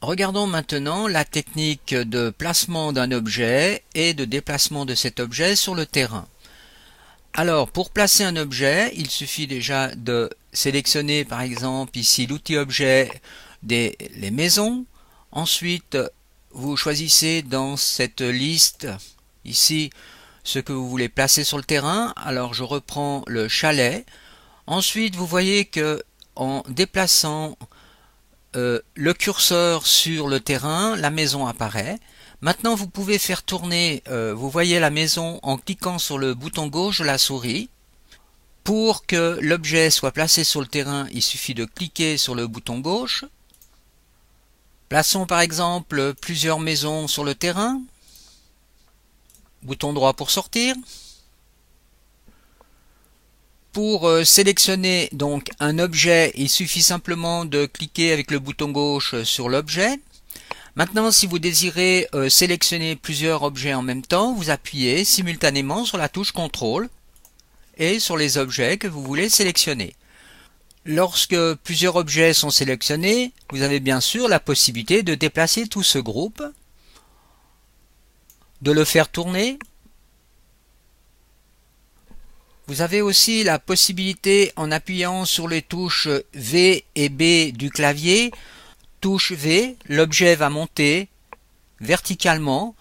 Regardons maintenant la technique de placement d'un objet et de déplacement de cet objet sur le terrain. Alors, pour placer un objet, il suffit déjà de sélectionner par exemple ici l'outil objet les maisons. Ensuite, vous choisissez dans cette liste ici ce que vous voulez placer sur le terrain. Alors, je reprends le chalet. Ensuite, vous voyez que en déplaçant le curseur sur le terrain, la maison apparaît. Maintenant, vous pouvez faire tourner, vous voyez la maison en cliquant sur le bouton gauche de la souris. Pour que l'objet soit placé sur le terrain, il suffit de cliquer sur le bouton gauche. Plaçons par exemple plusieurs maisons sur le terrain. Bouton droit pour sortir. Pour sélectionner donc un objet, il suffit simplement de cliquer avec le bouton gauche sur l'objet. Maintenant, si vous désirez sélectionner plusieurs objets en même temps, vous appuyez simultanément sur la touche CTRL et sur les objets que vous voulez sélectionner. Lorsque plusieurs objets sont sélectionnés, vous avez bien sûr la possibilité de déplacer tout ce groupe, de le faire tourner. Vous avez aussi la possibilité, en appuyant sur les touches V et B du clavier, touche V, l'objet va monter verticalement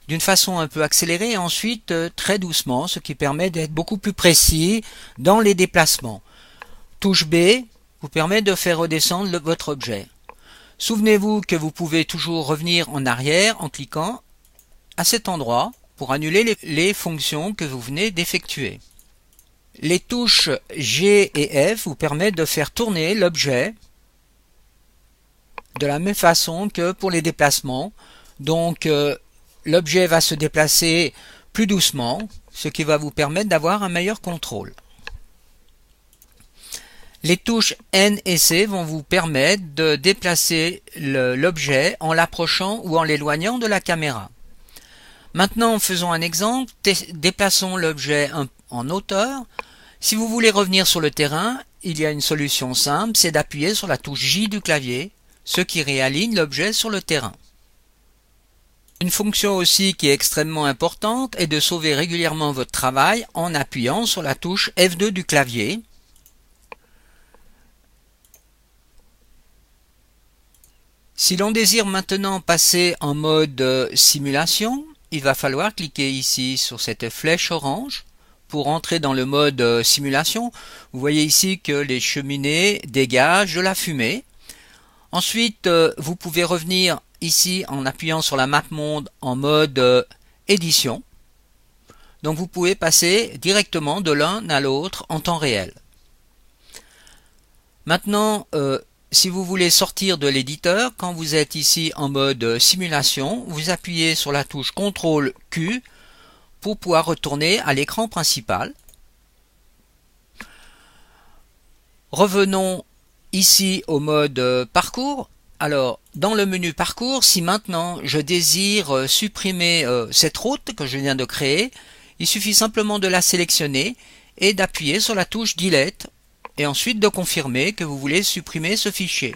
d'une façon un peu accélérée et ensuite très doucement, ce qui permet d'être beaucoup plus précis dans les déplacements. Touche B vous permet de faire redescendre votre objet. Souvenez-vous que vous pouvez toujours revenir en arrière en cliquant à cet endroit pour annuler les fonctions que vous venez d'effectuer. Les touches G et F vous permettent de faire tourner l'objet de la même façon que pour les déplacements. Donc l'objet va se déplacer plus doucement, ce qui va vous permettre d'avoir un meilleur contrôle. Les touches N et C vont vous permettre de déplacer l'objet en l'approchant ou en l'éloignant de la caméra. Maintenant, faisons un exemple. Déplaçons l'objet en hauteur. Si vous voulez revenir sur le terrain, il y a une solution simple, c'est d'appuyer sur la touche J du clavier, ce qui réaligne l'objet sur le terrain. Une fonction aussi qui est extrêmement importante est de sauver régulièrement votre travail en appuyant sur la touche F2 du clavier. Si l'on désire maintenant passer en mode simulation, il va falloir cliquer ici sur cette flèche orange pour entrer dans le mode simulation. Vous voyez ici que les cheminées dégagent de la fumée. Ensuite, vous pouvez revenir ici en appuyant sur la map monde en mode édition. Donc vous pouvez passer directement de l'un à l'autre en temps réel. Maintenant, si vous voulez sortir de l'éditeur, quand vous êtes ici en mode simulation, vous appuyez sur la touche CTRL Q pour pouvoir retourner à l'écran principal. Revenons ici au mode parcours. Alors, dans le menu parcours, si maintenant je désire supprimer cette route que je viens de créer, il suffit simplement de la sélectionner et d'appuyer sur la touche Delete et ensuite de confirmer que vous voulez supprimer ce fichier.